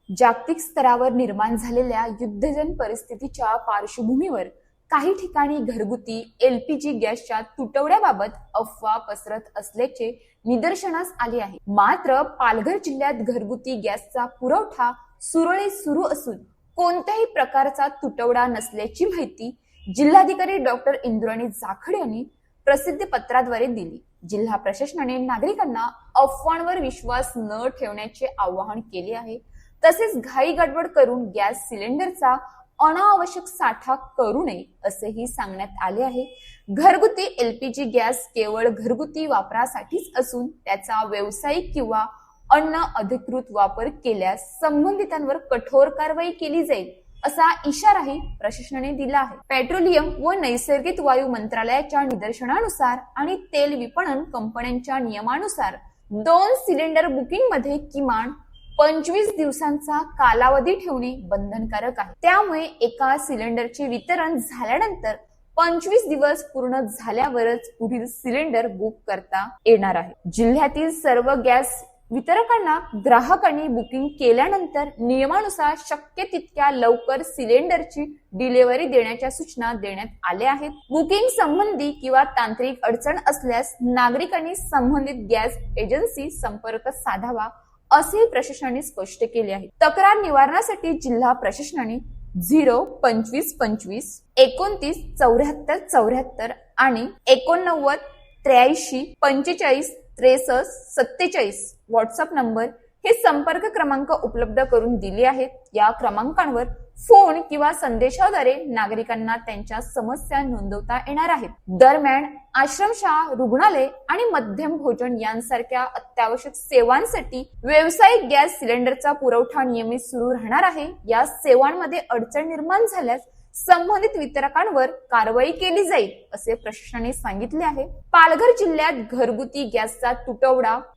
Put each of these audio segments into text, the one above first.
जागतिक स्तरावर निर्माण झालेल्या युद्धजन्य परिस्थितीच्या पार्श्वभूमीवर काही ठिकाणी घरगुती एलपीजी गॅसच्या तुटवड्याबाबत अफवा पसरत असल्याचे निदर्शनास आले आहे। मात्र पालघर जिल्ह्यात घरगुती गॅसचा पुरवठा सुरळीत सुरू असून कोणत्याही प्रकारचा तुटवडा नसल्याची माहिती जिल्हाधिकारी डॉक्टर इंद्राणी जाखड यांनी प्रसिद्धी पत्राद्वारे दिली। जिल्हा प्रशासनाने नागरिकांना अफवांवर विश्वास न ठेवण्याचे आवाहन केले आहे। तसेच घाई गडबड करून गॅस सिलेंडरचा अनावश्यक साठा करू नये असेही सांगण्यात आले आहे। घरगुती एलपीजी गॅस केवळ घरगुती वापरासाठीच असून त्याचा व्यावसायिक किंवा अन्य अधिकृत वापर केल्यास संबंधितांवर कठोर कारवाई केली जाईल असा इशाराही प्रशासनाने दिला आहे। पेट्रोलियम व नैसर्गिक वायू मंत्रालयाच्या निदर्शनानुसार आणि तेल विपणन कंपन्यांच्या नियमानुसार 2 सिलेंडर बुकिंग मध्ये किमान 25 दिवसांचा कालावधी ठेवणे बंधनकारक आहे। त्यामुळे एका सिलेंडरचे वितरण झाल्यानंतर 25 दिवस पूर्ण झाल्यावरच पुढील सिलेंडर बुक करता येणार आहे। जिल्ह्यातील सर्व गॅस वितरकांना ग्राहकांनी बुकिंग केल्यानंतर नियमानुसार शक्य तितक्या लवकर सिलेंडरची डिलिव्हरी देण्याच्या सूचना देण्यात आल्या आहेत। बुकिंग संबंधी किंवा तांत्रिक अडचण असल्यास नागरिकांनी संबंधित गॅस एजन्सी संपर्क साधावा असे प्रशासनाने स्पष्ट केले आहे। तक्रार निवारणासाठी जिल्हा प्रशासनाने 02525 29 74 74 आणि 89 83 45 63 47 व्हॉट्सअप नंबर हे संपर्क क्रमांक उपलब्ध करून दिले आहेत। या क्रमांकांवर फोन किंवा संदेशाद्वारे नागरिकांना त्यांच्या समस्या नोंदवता येणार आहेत। दरम्यान आश्रमशाळा, रुग्णालय आणि मध्यम भोजन यांसारख्या अत्यावश्यक सेवांसाठी व्यावसायिक गॅस सिलेंडरचा पुरवठा नियमित सुरू राहणार आहे। या सेवांमध्ये अडचण निर्माण झाल्यास संबंधित वितरकांवर कारवाई केली जाईल असे प्रशासनाने सांगितले आहे। पालघर जिल्ह्यात घरगुती गॅसचा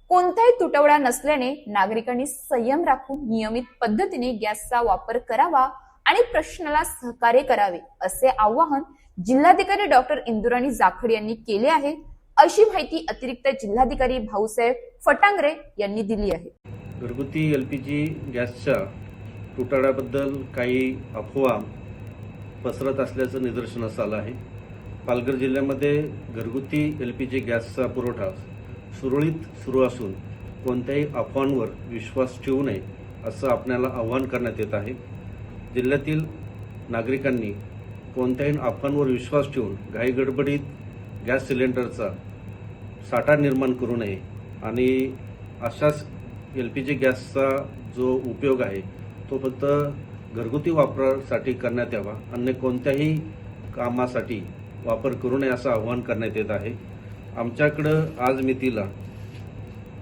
कोणताही तुटवडा नसल्याने नागरिकांनी संयम राखून नियमित पद्धतीने गॅसचा वापर करावा आणि प्रशासनाला सहकार्य करावे असे आवाहन जिल्हाधिकारी डॉक्टर इंद्राणी जाखड यांनी केले आहे। अशी माहिती अतिरिक्त जिल्हाधिकारी भाऊसाहेब फटांगरे यांनी दिली आहे। घरगुती एलपीजी गॅसच्या तुटवड्याबद्दल काही अफवा पसरत असल्याचं निदर्शनास आलं आहे। पालघर जिल्ह्यामध्ये घरगुती एलपीजी गॅसचा पुरवठा सुरळीत सुरू असून कोणत्याही अफवांवर विश्वास ठेवू नये असं आपल्याला आवाहन करण्यात येत आहे। जिल्ह्यातील नागरिकांनी कोणत्याही अफवांवर विश्वास ठेवून घाईगडबडीत गॅस सिलेंडरचा साठा निर्माण करू नये आणि अशाच एलपीजी गॅसचा जो उपयोग आहे तो फक्त घरगुती वापरासाठी करण्यात यावा, अन्य कोणत्याही कामासाठी वापर करू नये असं आवाहन करण्यात येत आहे। आमच्याकडं आज मितीला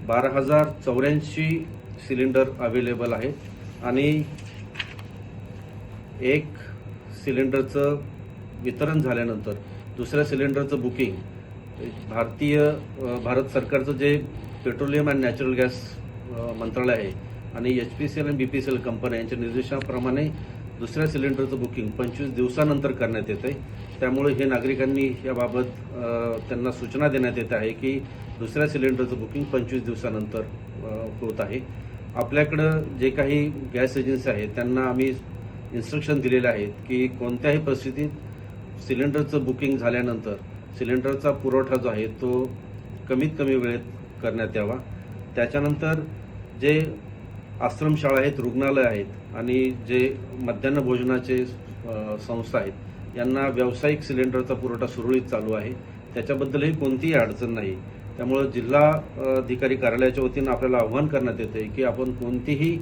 12,084 सिलेंडर अवेलेबल आहेत आणि एक सिलेंडरचं वितरण झाल्यानंतर दुसऱ्या सिलेंडरचं बुकिंग भारत सरकारचं जे पेट्रोलियम अँड नॅचरल गॅस मंत्रालय आहे आणि HPCL आणि BPCL कंपन्या यांच्या निर्देशाप्रमाणे दुसऱ्या सिलेंडरचं बुकिंग 25 दिवसानंतर करण्यात येत आहे। त्यामुळे हे नागरिकांनी याबाबत त्यांना सूचना देण्यात येत आहे की दुसऱ्या सिलेंडरचं बुकिंग 25 दिवसानंतर होत आहे। आपल्याकडं जे काही गॅस एजन्सी आहेत त्यांना आम्ही इन्स्ट्रक्शन दिलेले आहेत की कोणत्याही परिस्थितीत सिलेंडरचं बुकिंग झाल्यानंतर सिलेंडरचा पुरवठा जो आहे तो कमीत कमी वेळेत करण्यात यावा। त्याच्यानंतर जे आश्रमशाळा आहेत, रुग्णालय आहेत आणि जे मध्यान्ह भोजनाचे संस्था आहेत यांना व्यावसायिक सिलेंडरचा पुरवठा सुरळीत चालू आहे। त्याच्याबद्दलही कोणतीही अडचण नाही। त्यामुळे जिल्हाधिकारी कार्यालयाच्या वतीनं आपल्याला आवाहन करण्यात येते की आपण कोणतीही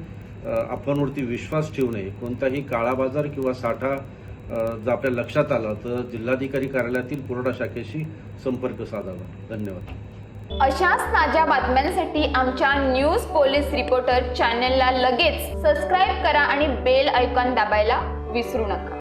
अफवांवरती विश्वास ठेवू नये। कोणताही काळाबाजार किंवा साठा जर आपल्या लक्षात आला तर जिल्हाधिकारी कार्यालयातील पुरवठा शाखेशी संपर्क साधावा। धन्यवाद। अशाच ताज्या बातम्यांसाठी आमच्या न्यूज पोलीस रिपोर्टर चॅनलला लगेच सबस्क्राईब करा आणि बेल आयकॉन दाबायला विसरू नका।